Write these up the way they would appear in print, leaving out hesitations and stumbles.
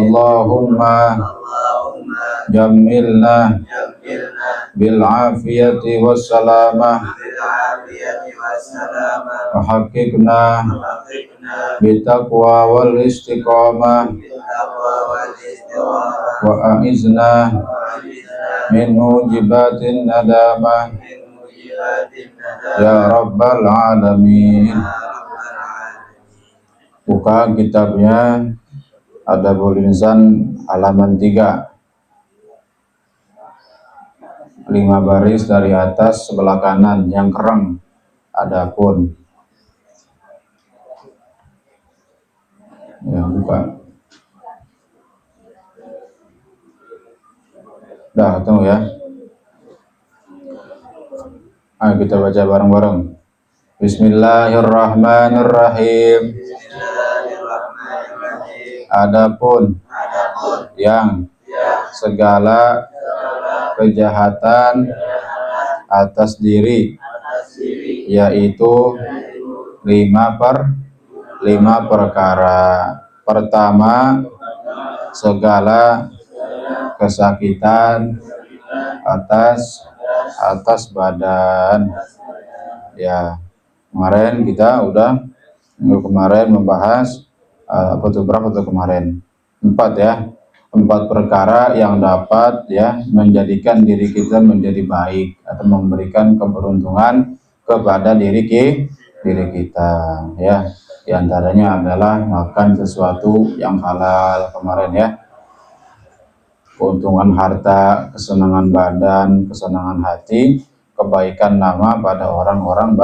Allahumma jamilna bil afiyati wassalamah wa haqiqna bitaqwa wal istiqamah wa a'izna min mujibatin nadamah ya rabbal alamin. Buka kitabnya Adabul Insan halaman 3, 5 baris dari atas sebelah kanan yang kereng. Adapun ya, buka. Dah ketemu ya. Ayo kita baca bareng-bareng. Bismillahirrahmanirrahim. Adapun yang segala kejahatan atas diri, yaitu 5 perkara. Pertama, segala kesakitan atas badan. Ya, kemarin kita udah membahas berapa tuh kemarin? 4 ya. 4 perkara yang dapat ya menjadikan diri kita menjadi baik atau memberikan keberuntungan kepada diri kita ya. Di antaranya adalah makan sesuatu yang halal kemarin ya. Keuntungan harta, kesenangan badan, kesenangan hati, kebaikan nama pada orang-orang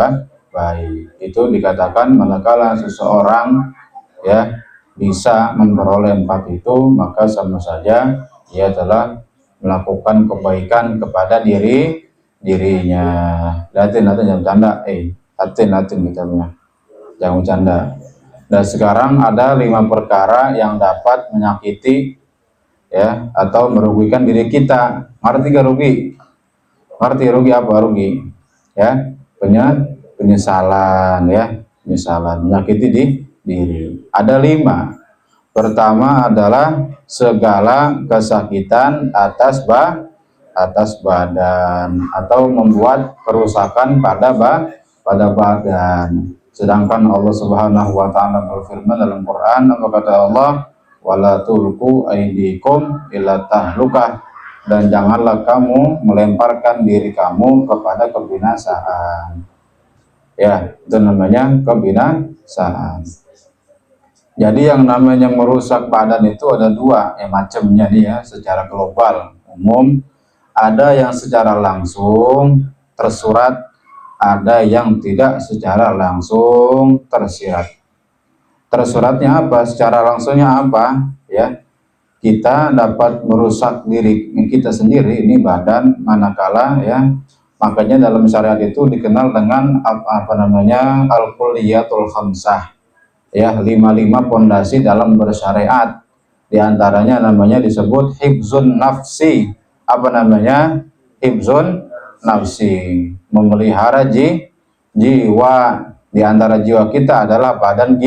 baik. Itu dikatakan manakala seseorang ya bisa memperoleh 4 itu, maka sama saja ia telah melakukan kebaikan kepada dirinya. Latin jangan bercanda, latin kita punya, jangan bercanda. Dan sekarang ada 5 perkara yang dapat menyakiti ya atau merugikan diri kita. Ngerti gak rugi? Ngerti rugi apa? Rugi ya penyesalan ya, penyesalan menyakiti diri. Ada 5. Pertama adalah segala kesakitan atas badan atau membuat kerusakan pada badan. Sedangkan Allah Subhanahu wa taala berfirman dalam Quran, apa kata Allah? Wala tulqu aydikum ila tahlukah, dan janganlah kamu melemparkan diri kamu kepada kebinasaan. Ya, itu namanya kebinasaan. Jadi yang namanya merusak badan itu ada 2 macamnya nih ya, secara global umum. Ada yang secara langsung tersurat, ada yang tidak secara langsung tersirat. Tersuratnya apa? Secara langsungnya apa? Ya, kita dapat merusak diri kita sendiri, ini badan, manakala ya. Makanya dalam syariat itu dikenal dengan al-kulliyatul khamsah. Ya, 5 pondasi dalam bersyariat. Di antaranya namanya disebut hifzun nafsi. Apa namanya? Hifzun nafsi, memelihara jiwa. Di antara jiwa kita adalah badan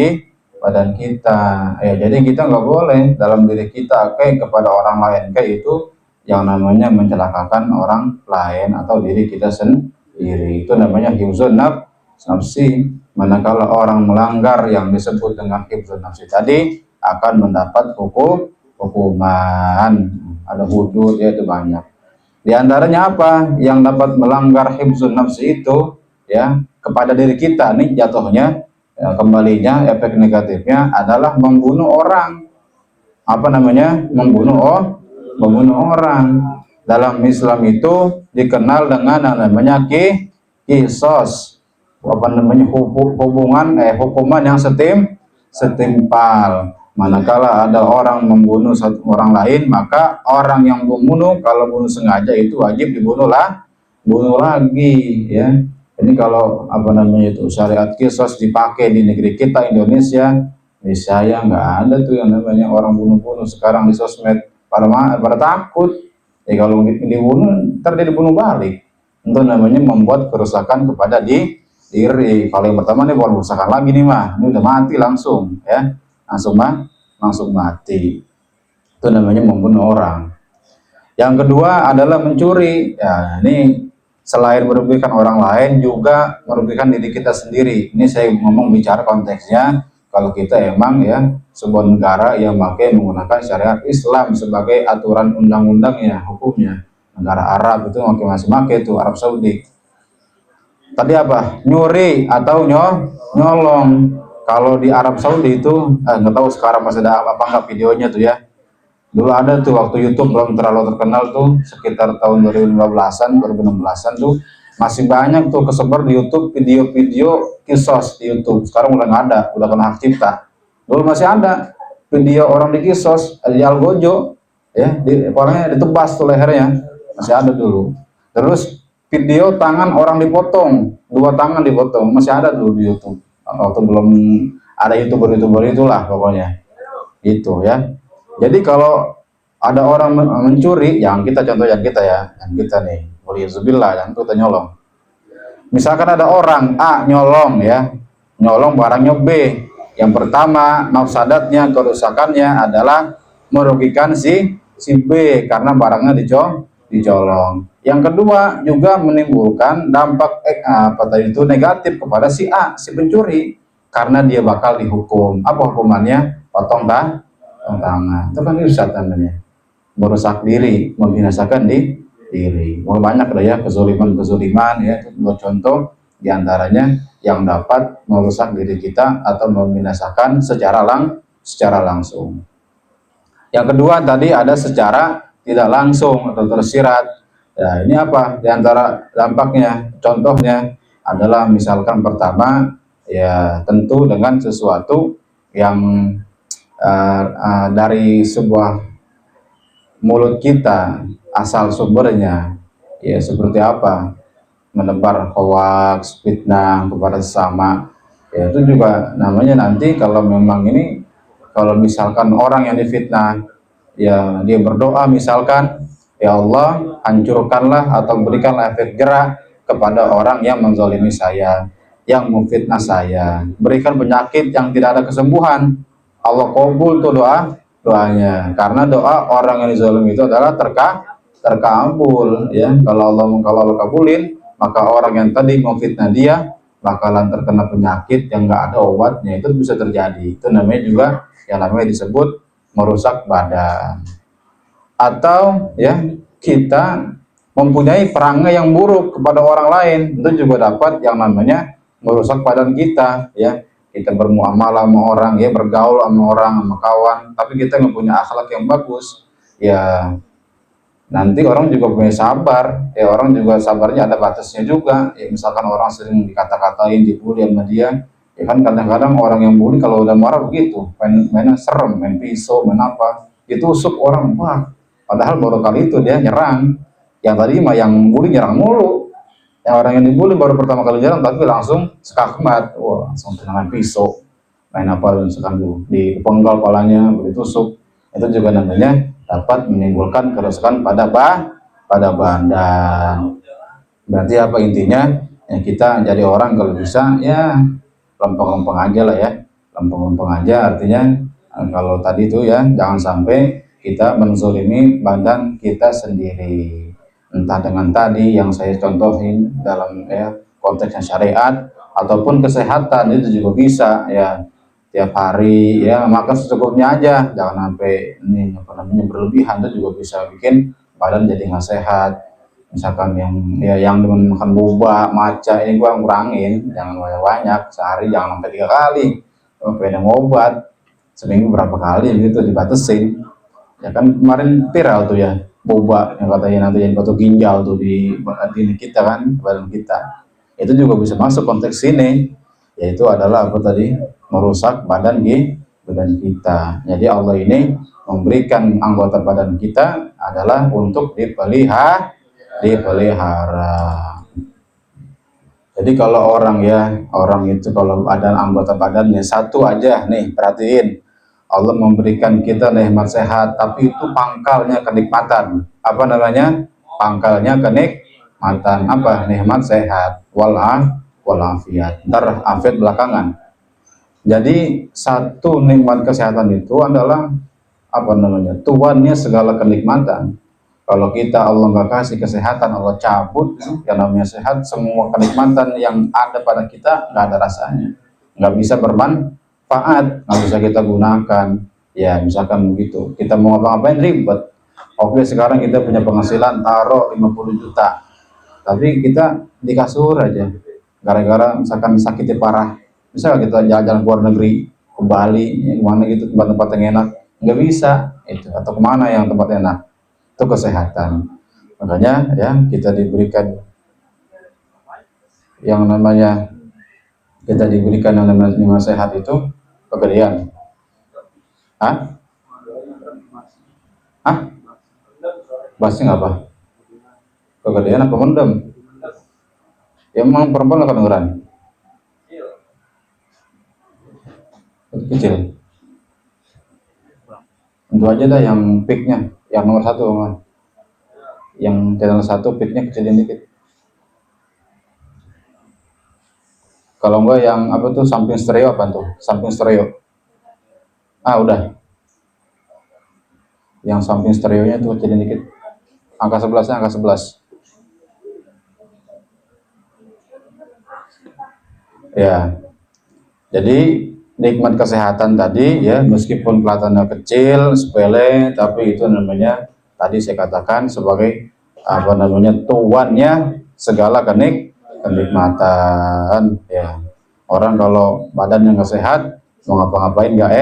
kita ya. Jadi kita nggak boleh dalam diri kita kepada orang lain itu yang namanya mencelakakan orang lain atau diri kita sendiri. Itu namanya hifzun nafsi. Manakala orang melanggar yang disebut dengan hifzun nafsi tadi akan mendapat hukuman. Ada hudud ya, itu banyak. Di antaranya apa yang dapat melanggar hifzun nafsi itu ya kepada diri kita nih jatuhnya ya, kembalinya efek negatifnya adalah membunuh orang. Apa namanya? Membunuh orang. Dalam Islam itu dikenal dengan namanya kisos. Apa namanya? Hukuman yang setimpal. Manakala ada orang membunuh satu orang lain, maka orang yang membunuh kalau bunuh sengaja itu wajib bunuh lagi ya. Jadi kalau apa namanya itu syariat kisos dipakai di negeri kita Indonesia, saya nggak ada tuh yang namanya orang bunuh-bunuh sekarang di sosmed. Pada takut ya, kalau dibunuh ntar dia dibunuh balik. Itu namanya membuat kerusakan kepada diri. Kalau yang pertama nih bukan kerusakan lagi nih mah, ini udah mati langsung ya, langsung mati. Itu namanya membunuh orang. Yang kedua adalah mencuri. Ya, ini selain merugikan orang lain juga merugikan diri kita sendiri. Ini saya ngomong bicara konteksnya kalau kita emang ya sebuah negara yang menggunakan syariat Islam sebagai aturan undang-undangnya, hukumnya. Negara Arab itu masih pakai itu Arab Saudi. Tadi apa? Nyuri atau nyolong. Kalau di Arab Saudi itu nggak tahu sekarang masih ada apa nggak videonya tuh ya. Dulu ada tuh waktu YouTube belum terlalu terkenal tuh sekitar tahun 2015-an, 2016-an tuh masih banyak tuh kesebar di YouTube video-video kisos di YouTube. Sekarang udah nggak ada, udah kena hak cipta. Dulu masih ada video orang di kisos, di Algojo, ya, orangnya ditebas tuh lehernya, masih ada dulu. Terus video tangan orang dipotong, 2 tangan dipotong, masih ada dulu di YouTube. Waktu belum ada YouTuber itulah pokoknya, gitu ya. Jadi kalau ada orang mencuri, yang kita contoh yang kita ya, yang kita nih, waliyahzubillah, yang kita nyolong. Misalkan ada orang A nyolong ya, nyolong barangnya B. Yang pertama, mafsadatnya, kerusakannya adalah merugikan si B karena barangnya dicolong. Yang kedua juga menimbulkan dampak itu negatif kepada si A, si pencuri, karena dia bakal dihukum. Apa hukumannya? Potong tangan. Itu kan irsyad namanya. Merusak diri, membinasakan diri. Banyak lah ya kezuliman ya. Itu dua contoh diantaranya yang dapat merusak diri kita atau membinasakan secara langsung. Yang kedua tadi ada secara tidak langsung atau tersirat. Ya, ini apa? Diantara dampaknya, contohnya adalah misalkan pertama ya tentu dengan sesuatu yang dari sebuah mulut kita asal sumbernya ya seperti apa, menebar hoax, fitnah kepada sesama ya, itu juga namanya nanti kalau memang ini, kalau misalkan orang yang difitnah ya dia berdoa misalkan, ya Allah hancurkanlah atau berikanlah efek jerah kepada orang yang menzalimi saya, yang memfitnah saya, berikan penyakit yang tidak ada kesembuhan. Allah kabul tuh doanya, karena doa orang yang dizalimi itu adalah terkabul ya. Kalau Allah kabulin, maka orang yang tadi memfitnah dia bakalan terkena penyakit yang nggak ada obatnya. Itu bisa terjadi. Itu namanya juga yang namanya disebut merusak badan. Atau ya kita mempunyai perangai yang buruk kepada orang lain, itu juga dapat yang namanya merusak badan kita ya. Kita bermuamalah sama orang ya, bergaul sama orang, sama kawan, tapi kita nggak punya akhlak yang bagus ya, nanti orang juga punya sabar ya, orang juga sabarnya ada batasnya juga ya. Misalkan orang sering dikata-katain, dibully sama dia ya kan, kadang-kadang orang yang bully kalau udah marah begitu, mainnya serem, main pisau, main apa, ditusuk orang, wah, padahal baru kali itu dia nyerang. Yang tadi mah yang bully nyerang mulu, yang orang yang dibully baru pertama kali nyerang tapi langsung sekakmat, wah, langsung dengan pisau, main apa, misalkan dipenggal kepalanya, ditusuk. Itu juga namanya dapat menimbulkan kerusakan pada badan. Berarti apa intinya? Ya kita jadi orang kalau bisa ya lempeng-lempeng aja lah ya, lempeng-lempeng aja, artinya kalau tadi itu ya jangan sampai kita menzolimi badan kita sendiri, entah dengan tadi yang saya contohin dalam ya konteksnya syariat ataupun kesehatan, itu juga bisa ya, tiap hari ya makan secukupnya aja, jangan sampai ini apa namanya berlebihan, itu juga bisa bikin badan jadi nggak sehat. Misalkan yang dengan makan boba, maca, ini gua ngurangin, jangan banyak, sehari jangan sampai 3 kali. Pengen obat seminggu berapa kali gitu, dibatasin ya kan. Kemarin viral tuh ya boba yang katanya nanti jadi batu ginjal tuh di kita kan, badan kita. Itu juga bisa masuk konteks ini, yaitu adalah apa tadi, merusak badan kita. Jadi Allah ini memberikan anggota badan kita adalah untuk dipelihara. Jadi kalau orang itu kalau ada anggota badannya satu aja nih, perhatiin, Allah memberikan kita nikmat sehat, tapi itu pangkalnya kenikmatan. Apa namanya? Pangkalnya kenikmatan. Apa? Nikmat sehat. Walafiat. Ntar afiat belakangan. Jadi satu nikmat kesehatan itu adalah apa namanya, tuannya segala kenikmatan. Kalau kita Allah nggak kasih kesehatan, Allah cabut yang namanya sehat, semua kenikmatan yang ada pada kita nggak ada rasanya, nggak bisa bermanfaat, nggak bisa kita gunakan. Ya misalkan begitu, kita mau ngapa-ngapain ribet. Oke, sekarang kita punya penghasilan taruh 50 juta, tapi kita di kasur aja gara-gara misalkan sakitnya parah. Misalnya kita jalan-jalan ke luar negeri, ke Bali ya, kemana gitu, tempat-tempat yang enak, nggak bisa itu. Atau kemana yang tempat enak, itu kesehatan. Makanya ya kita diberikan yang namanya sehat itu kegedean. Hah? Hah? Bahasnya nggak apa? Kegedean apa mendem? Ya emang perempuan nggak kedengeran? Kecil. Tentu aja dah yang peaknya, yang nomor satu, yang channel satu peaknya kecilin dikit. Kalau enggak yang apa tuh samping stereo, apa tuh? Samping stereo. Ah udah, yang samping stereonya tuh kecilin dikit. Angka 11-nya, angka 11. Ya, jadi nikmat kesehatan tadi ya, meskipun kelihatannya kecil, sepele, tapi itu namanya tadi saya katakan sebagai apa namanya, tuannya segala kenikmatan ya. Orang kalau badannya nggak sehat, mau ngapa-ngapain nggak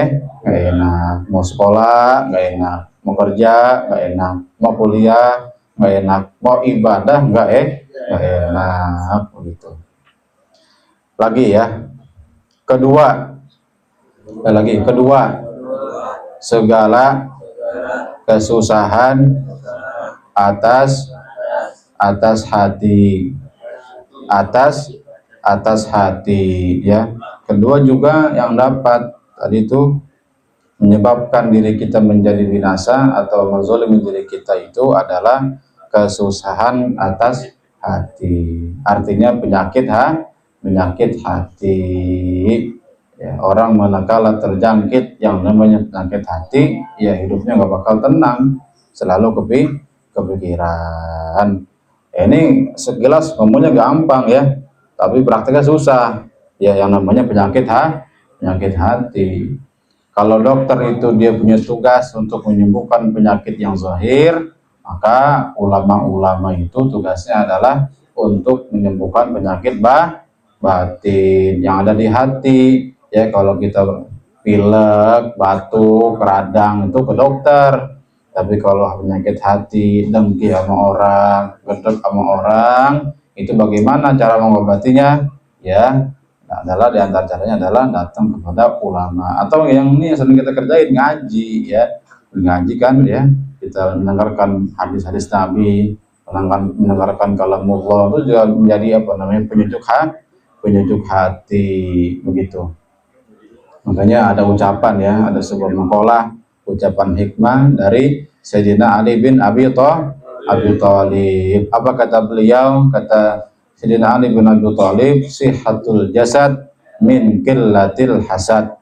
enak, mau sekolah nggak enak, mau kerja nggak enak, mau kuliah nggak enak, mau ibadah nggak enak begitu. Lagi ya, kedua, kedua, segala kesusahan atas atas hati, atas atas hati ya. Kedua juga yang dapat tadi itu menyebabkan diri kita menjadi binasa atau menzalimi diri kita itu adalah kesusahan atas hati. Artinya penyakit hati. Ya, orang manakala terjangkit yang namanya penyakit hati, ya hidupnya nggak bakal tenang, selalu kepikiran. Ya, ini sekilas ngomongnya gampang ya, tapi prakteknya susah. Ya yang namanya penyakit hati. Kalau dokter itu dia punya tugas untuk menyembuhkan penyakit yang zahir, maka ulama-ulama itu tugasnya adalah untuk menyembuhkan penyakit batin yang ada di hati. Ya kalau kita pilek, batuk, radang itu ke dokter. Tapi kalau penyakit hati, dengki sama orang, gedek sama orang, itu bagaimana cara mengobatinya? Ya, adalah di antara caranya adalah datang kepada ulama, atau yang ini yang sering kita kerjain, ngaji ya. Ngaji kan ya, kita mendengarkan hadis-hadis Nabi, mendengarkan kalamullah, itu juga menjadi apa namanya, penyejuk hati begitu. Makanya ada ucapan ya, ada sebuah makalah, ucapan hikmah dari Sayyidina Ali bin Abi Thalib. Apa kata beliau? Kata Sayyidina Ali bin Abi Thalib, sihatul jasad min qillatil hasad.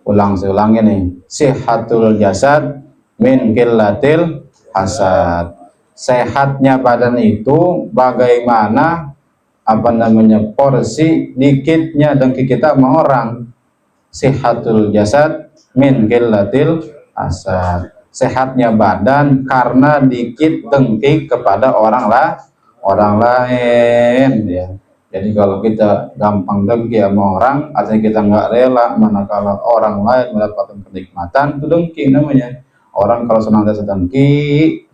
Saya ulangi nih. Sihatul jasad min qillatil hasad. Sehatnya badan itu bagaimana apa namanya, porsi dikitnya dengki kita sama orang. Sihatul jasad min qillatil hasad. Sehatnya badan karena dikit dengki kepada orang lain ya. Jadi kalau kita gampang dengki sama orang, artinya kita nggak rela manakala orang lain mendapatkan kenikmatan, itu dengki namanya. Orang kalau senantiasa dengki,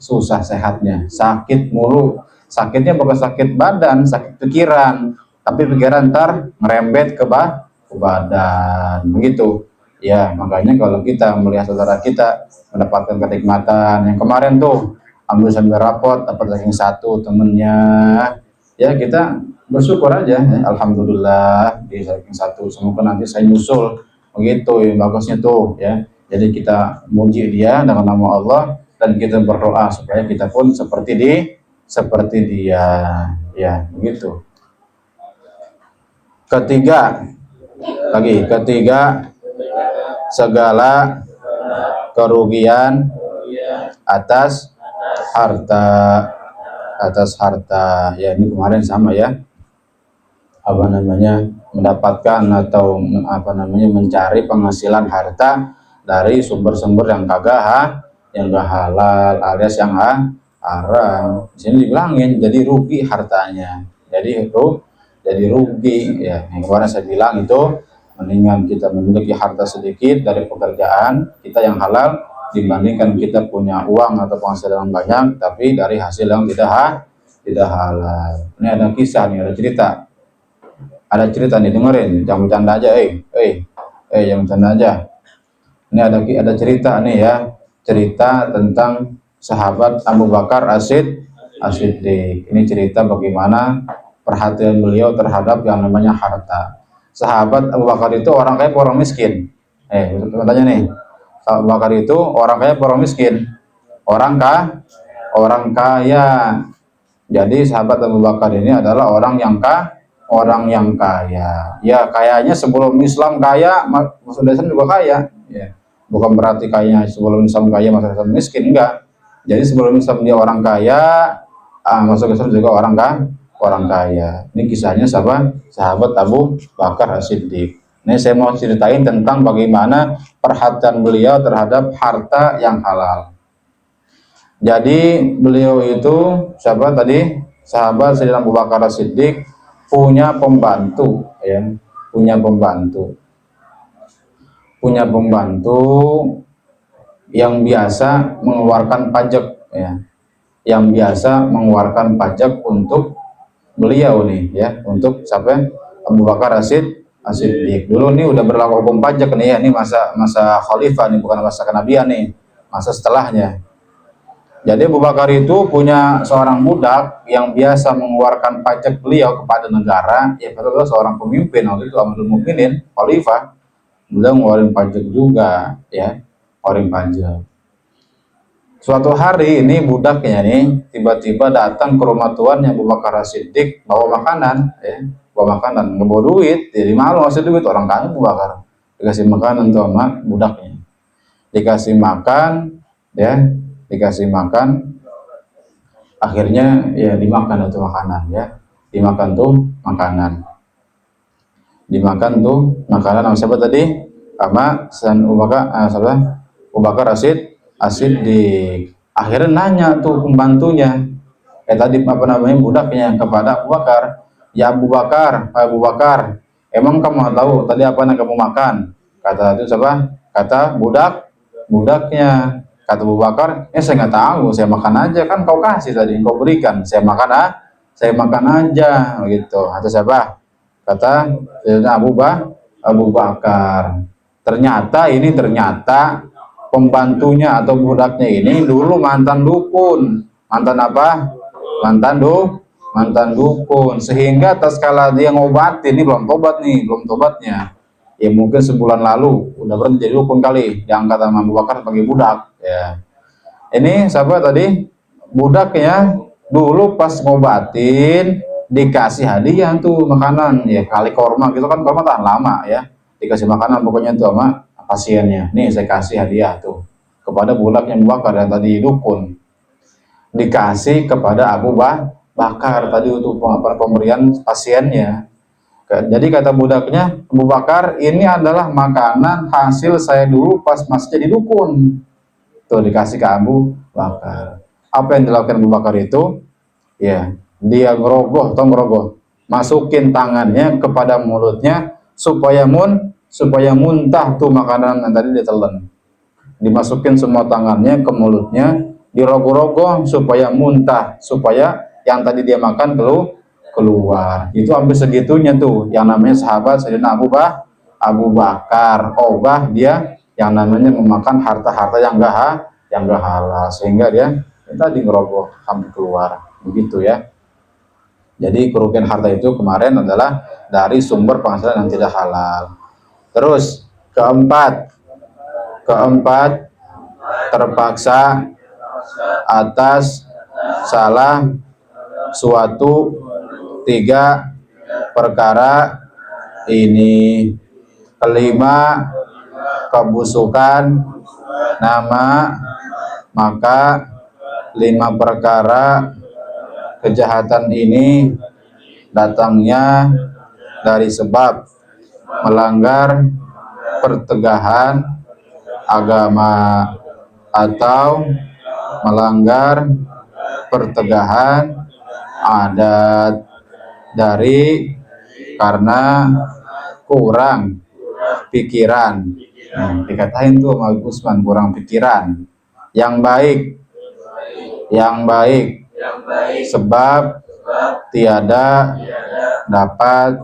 susah sehatnya, sakit mulu. Sakitnya bukan sakit badan, sakit pikiran, tapi pikiran ntar ngerembet ke badan begitu ya. Makanya kalau kita melihat saudara kita mendapatkan kenikmatan yang kemarin tuh, ambil sambil rapot dapat ranking 1 temennya, ya kita bersyukur aja ya. Alhamdulillah di ranking 1, semoga nanti saya nyusul begitu ya, bagusnya tuh ya. Jadi kita muji dia dengan nama Allah dan kita berdoa supaya kita pun seperti dia ya begitu. Ketiga, segala kerugian atas harta, ya. Ini kemarin sama ya, apa namanya, mendapatkan atau apa namanya, mencari penghasilan harta dari sumber-sumber yang yang gak halal alias yang haram. Di sini dibilangin jadi rugi hartanya, jadi rugi ya. Yang kemarin saya bilang itu mendingan kita memiliki harta sedikit dari pekerjaan kita yang halal dibandingkan kita punya uang atau penghasilan banyak tapi dari hasil yang tidak halal. Ini ada kisah nih, ada cerita nih, dengerin, jangan bercanda aja, jangan bercanda aja. Ini ada cerita nih ya, cerita tentang sahabat Abu Bakar As-Siddiq. Ini cerita bagaimana perhatian beliau terhadap yang namanya harta. Sahabat Abu Bakar itu orang kaya, orang miskin. Tanya nih, Abu Bakar itu orang kaya, orang miskin? Orang kaya. Jadi sahabat Abu Bakar ini adalah orang yang kaya. Ya, kayaknya sebelum Islam kaya, masuk Islam juga kaya. Ya. Bukan berarti kayaknya sebelum Islam kaya, masuk Islam miskin, enggak. Jadi sebelum Islam dia orang kaya, masuk Islam juga orang kaya. Ini kisahnya sahabat Abu Bakar As-Siddiq. Ini saya mau ceritain tentang bagaimana perhatian beliau terhadap harta yang halal. Jadi beliau itu sahabat Sayyidina Abu Bakar As-Siddiq punya pembantu ya, punya pembantu yang biasa mengeluarkan pajak ya, yang biasa mengeluarkan pajak untuk beliau nih ya, untuk Abu Bakar As-Siddiq. Dulu nih udah berlaku hukum pajak nih ya, ini masa khalifah nih, bukan masa kenabian nih, masa setelahnya. Jadi Abu Bakar itu punya seorang budak yang biasa mengeluarkan pajak beliau kepada negara, ya beliau seorang pemimpin waktu itu, Amirul Mukminin, khalifah. Beliau ngeluarin pajak juga ya, ngeluarin pajak. Suatu hari ini budaknya nih tiba-tiba datang ke rumah tuannya Abu Bakar As-Siddiq bawa makanan ya, nggak bawa duit, jadi malu ngasih duit, orang kaya Abu Bakar. Dikasih makanan tuh sama budaknya, dikasih makan ya, akhirnya ya dimakan itu makanan ya, dimakan tuh makanan sama siapa tadi, sama Abu Bakar As-Siddiq. Akhirnya nanya tuh pembantunya, tadi apa namanya, budaknya kepada Abu Bakar, ya Abu Bakar, emang kamu tahu tadi apa yang kamu makan? Kata itu siapa? Kata budaknya. Kata Abu Bakar, saya nggak tahu, saya makan aja, kan kau kasih tadi, kau berikan, saya makan aja, gitu. Atau siapa? Kata Abu Bakar. Ternyata pembantunya atau budaknya ini dulu mantan dukun. Mantan apa? Mantan dukun. Sehingga tatkala dia ngobatin, ini belum tobatnya. Ya mungkin sebulan lalu udah berhenti jadi dukun kali, diangkat sama Abu Bakar sebagai budak ya. Ini sahabat tadi, budaknya dulu pas ngobatin dikasih hadiah tuh makanan ya, kali korma gitu kan, korma tahan lama ya, dikasih makanan pokoknya tuh sama pasiennya. Nih saya kasih hadiah tuh kepada budaknya Abu Bakar yang tadi dukun, dikasih kepada Abu Bakar tadi untuk pemberian pasiennya. Jadi kata budaknya, Abu Bakar, ini adalah makanan hasil saya dulu pas masih jadi dukun. Tuh dikasih ke Abu Bakar. Apa yang dilakukan Abu Bakar itu? Ya, dia ngerogoh, masukin tangannya kepada mulutnya supaya muntah tuh makanan yang tadi ditelan. Dimasukin semua tangannya ke mulutnya, dirogoh-rogoh supaya muntah, supaya yang tadi dia makan keluar. Itu hampir segitunya tuh yang namanya sahabat Sayyidina Abu Bakar. Dia yang namanya memakan harta-harta yang gak halal, sehingga dia tadi ngerogoh sampai keluar, begitu ya. Jadi kerugian harta itu kemarin adalah dari sumber penghasilan yang tidak halal. Terus keempat, terpaksa atas salah suatu 3 perkara ini. Kelima, kebusukan nama, maka 5 perkara kejahatan ini datangnya dari sebab melanggar pertegahan agama atau melanggar pertegahan adat, dari karena kurang pikiran. Dikatain tuh sama Usman, kurang pikiran yang baik, sebab tiada dapat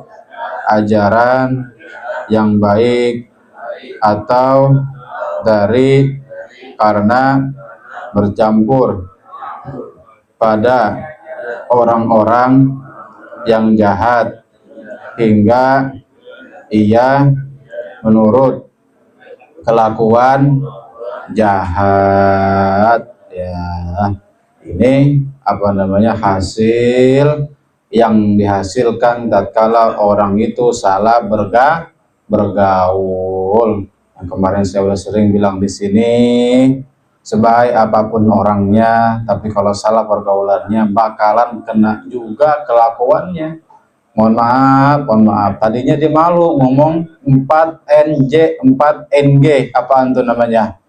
ajaran yang baik, atau dari karena bercampur pada orang-orang yang jahat hingga ia menurut kelakuan jahat. Ya, ini apa namanya, hasil yang dihasilkan tatkala orang itu salah bergaul. Yang kemarin saya udah sering bilang di sini, sebaik apapun orangnya, tapi kalau salah pergaulannya bakalan kena juga kelakuannya. Mohon maaf, tadinya dia malu ngomong 4NJ, 4NG, apaan tuh namanya?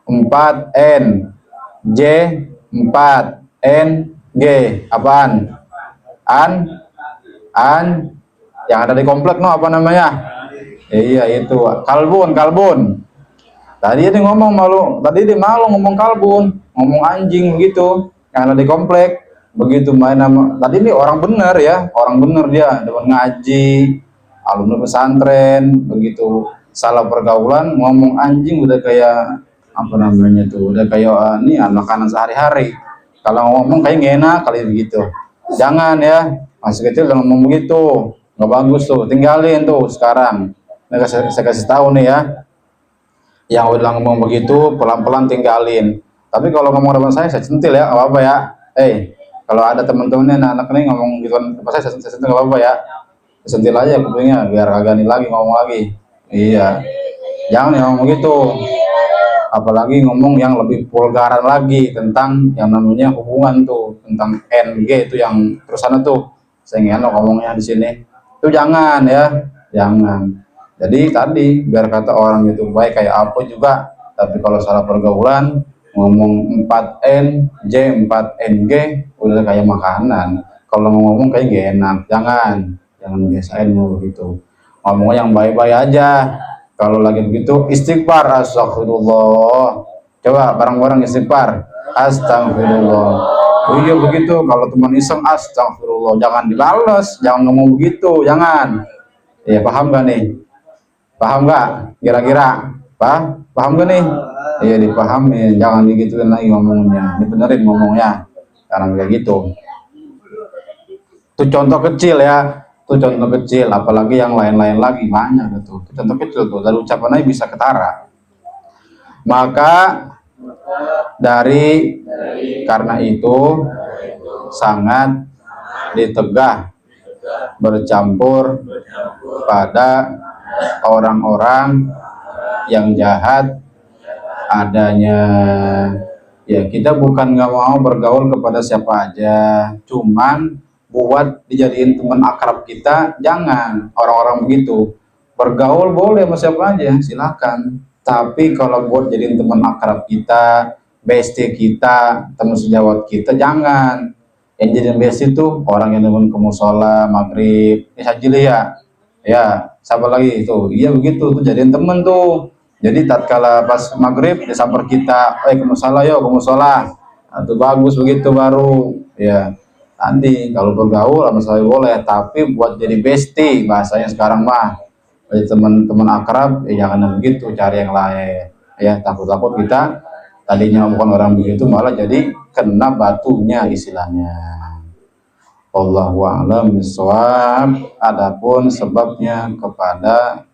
4NJ, 4NG, apaan? An, yang ada di komplek, no, apa namanya? Iya itu, kalbun. Tadi dia ngomong malu, ngomong kalbun, ngomong anjing begitu, yang ada di komplek. Begitu main nama, tadi ini orang bener ya, dia depan ngaji, alumni pesantren, begitu salah pergaulan ngomong anjing udah kayak apa namanya tuh, udah kayak ini makanan sehari-hari. Kalau ngomong kayak nggak enak kali begitu. Jangan ya, masih kecil jangan ngomong begitu, nggak bagus tuh, tinggalin tuh sekarang. Nah, saya kasih tahu nih ya, yang udah ngomong begitu pelan-pelan tinggalin. Tapi kalau ngomong depan saya centil ya, apa-apa ya. Kalau ada teman-temannya anak-anak nih ngomong gitu apa saya sentil nggak apa-apa ya, sentil aja kupingnya biar kagak nih lagi ngomong lagi. Iya, jangan ya ngomong gitu, apalagi ngomong yang lebih vulgaran lagi tentang yang namanya hubungan tuh, tentang NG itu yang terusan tuh, saya nggak enak ngomongnya di sini. Itu jangan ya, jangan. Jadi tadi biar kata orang itu baik kayak apa juga, tapi kalau salah pergaulan ngomong 4N, J, 4NG udah kayak makanan. Kalau ngomong kayak gak enak, jangan biasain mulu gitu. Ngomongnya yang baik-baik aja. Kalau lagi begitu istighfar, astagfirullah. Coba bareng-bareng istighfar, astagfirullah. Oh iya begitu, kalau teman iseng astagfirullah, jangan dibales, jangan ngomong begitu, jangan. Ya paham gak nih? Paham gak? Kira-kira? Paham gak nih? Iya dipahami, jangan digituin lagi ngomongnya, dibenerin ngomongnya, karena kayak gitu. Itu contoh kecil ya, apalagi yang lain-lain lagi banyak gitu. Itu contoh kecil tuh, dari ucapan aja bisa ketara. Maka karena itu sangat ditegah bercampur pada orang-orang yang jahat adanya. Ya kita bukan nggak mau bergaul kepada siapa aja, cuman buat dijadiin teman akrab kita jangan. Orang-orang begitu bergaul boleh sama siapa aja silakan, tapi kalau buat jadiin teman akrab kita, bestie kita, teman sejawat kita, jangan. Yang jadiin bestie itu orang yang demen ke musola maghrib ya siapa lagi itu, iya begitu tuh jadiin temen tuh. Jadi tatkala pas maghrib disamper kita, ke musola yuk, ke musola. Itu bagus begitu baru. Ya, nanti kalau bergaul sama saya boleh, tapi buat jadi bestie bahasanya sekarang mah. Jadi teman-teman akrab, jangan begitu, cari yang lain. Ya, takut-takut kita tadinya bukan orang begitu malah jadi kena batunya istilahnya. Wallahu a'lam bishawab. Adapun sebabnya kepada